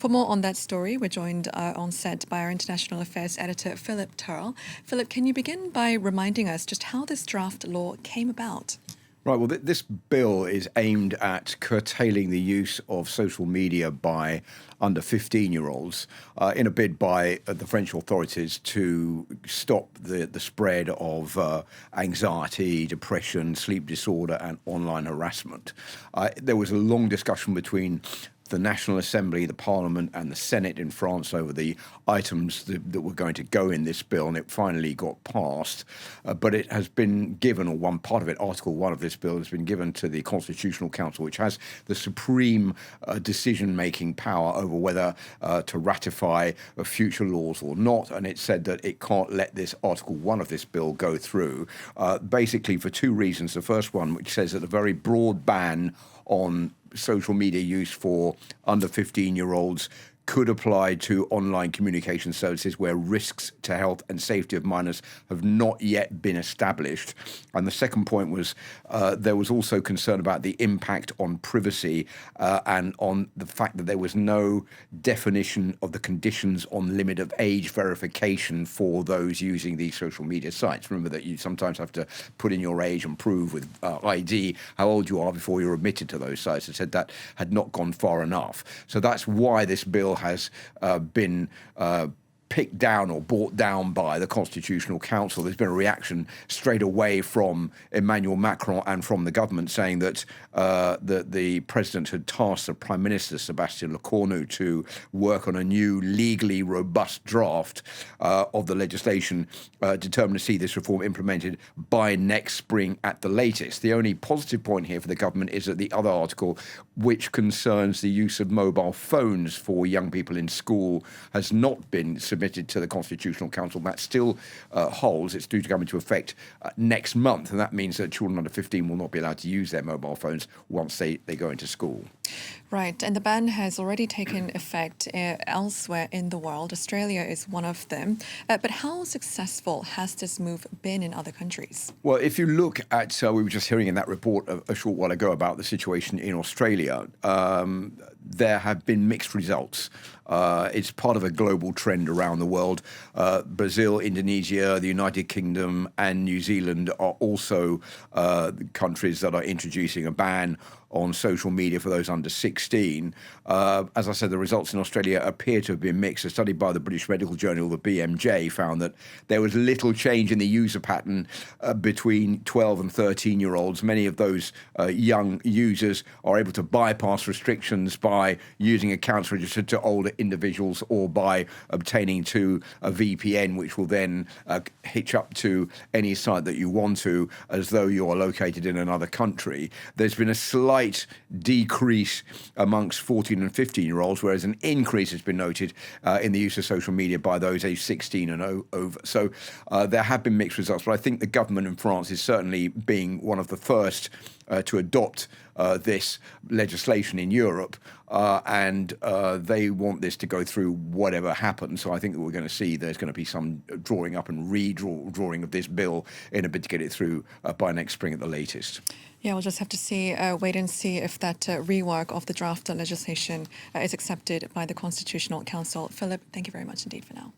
For more on that story, we're joined on set by our International Affairs editor, Philip Turl. Philip, can you begin by reminding us just how this draft law came about? Right, well, this bill is aimed at curtailing the use of social media by under 15-year-olds in a bid by the French authorities to stop the spread of anxiety, depression, sleep disorder and online harassment. There was a long discussion between the National Assembly, the Parliament and the Senate in France over the items that were going to go in this bill, and it finally got passed. But it has been given, or one part of it, Article 1 of this bill, has been given to the Constitutional Council, which has the supreme decision-making power over whether to ratify future laws or not. And it said that it can't let this Article 1 of this bill go through, basically for two reasons. The first one, which says that a very broad ban on social media use for under 15-year-olds could apply to online communication services where risks to health and safety of minors have not yet been established. And the second point was there was also concern about the impact on privacy and on the fact that there was no definition of the conditions on limit of age verification for those using these social media sites. Remember that you sometimes have to put in your age and prove with ID how old you are before you're admitted to those sites. It said that had not gone far enough. So that's why this bill has been picked down or brought down by the Constitutional Council. There's been a reaction straight away from Emmanuel Macron and from the government saying that the president had tasked the Prime Minister, Sébastien Lecornu, to work on a new legally robust draft of the legislation determined to see this reform implemented by next spring at the latest. The only positive point here for the government is that the other article, which concerns the use of mobile phones for young people in school, has not been submitted to the Constitutional Council. That still holds. It's due to come into effect next month, and that means that children under 15 will not be allowed to use their mobile phones once they go into school. Right, and the ban has already taken effect elsewhere in the world. Australia is one of them. But how successful has this move been in other countries? Well, if you look at, we were just hearing in that report a short while ago about the situation in Australia, there have been mixed results. It's part of a global trend around the world. Brazil, Indonesia, the United Kingdom and New Zealand are also countries that are introducing a ban on social media for those under 16. As I said, the results in Australia appear to have been mixed. A study by the British Medical Journal, the BMJ, found that there was little change in the user pattern between 12 and 13-year-olds. Many of those young users are able to bypass restrictions by using accounts registered to older individuals or by obtaining to a VPN, which will then hitch up to any site that you want to, as though you are located in another country. There's been a slight decrease amongst 14 and 15-year-olds, whereas an increase has been noted in the use of social media by those aged 16 and over. So there have been mixed results, but I think the government in France is certainly being one of the first to adopt this legislation in Europe, and they want this to go through whatever happens. So I think that we're going to see there's going to be some drawing up and redrawing of this bill in a bid to get it through by next spring at the latest. Yeah, we'll just have to wait and see if that rework of the draft legislation is accepted by the Constitutional Council. Philip, thank you very much indeed for now.